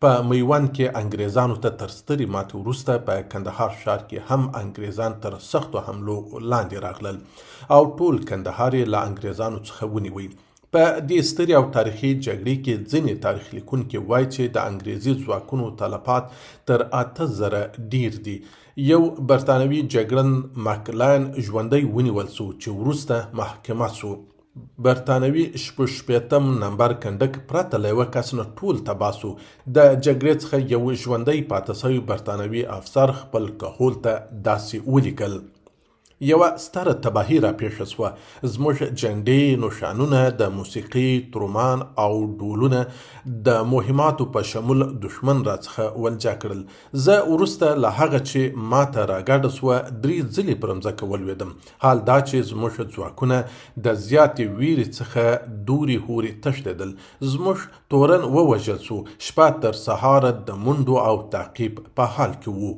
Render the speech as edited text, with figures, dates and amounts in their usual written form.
په میوند کې انګریزانو ته تر سترې ماتې وروسته په کندهار ښار کې هم انګریزان تر سختو حملو لاندې راغلل او ټول کندهار یې له انګریزانو څخه ونیوی. په دې سترې او تاریخي جګړې کې ځینې تاریخ لیکونکي وایي چې د انګریزي ځواکونو تلفات تر 8000 ډیر دي. یو برتانوي جګړن ماکلاین ژوندی ونیول سو چې وروسته محاکمه سو. برتانوي 66 نمبر کنډک پرته له یوه کس نه ټول تباه سو. د جګړې څخه یو ژوندی پاتې سوی برتانوي افسر خپل کهول ته داسې ولیکل: یوه ستره تباهي راپېښه سوه. زموږ جنډې، نوشانونه، د موسیقۍ ترومان او ډولونه د مهماتو په شمول دښمن راڅخه ولجا کړل. زه وروسته له هغه چې ماته راګډه سوه 3 ځلې پر مځکه ولوېدم. حال دا چې زموږ ځواکونه د زیاتې ویرې څخه دوري هوري تښتېدل. زموږ تورن ووژل سو. شپه تر سهاره د منډو او تعقیب په حال کې وو.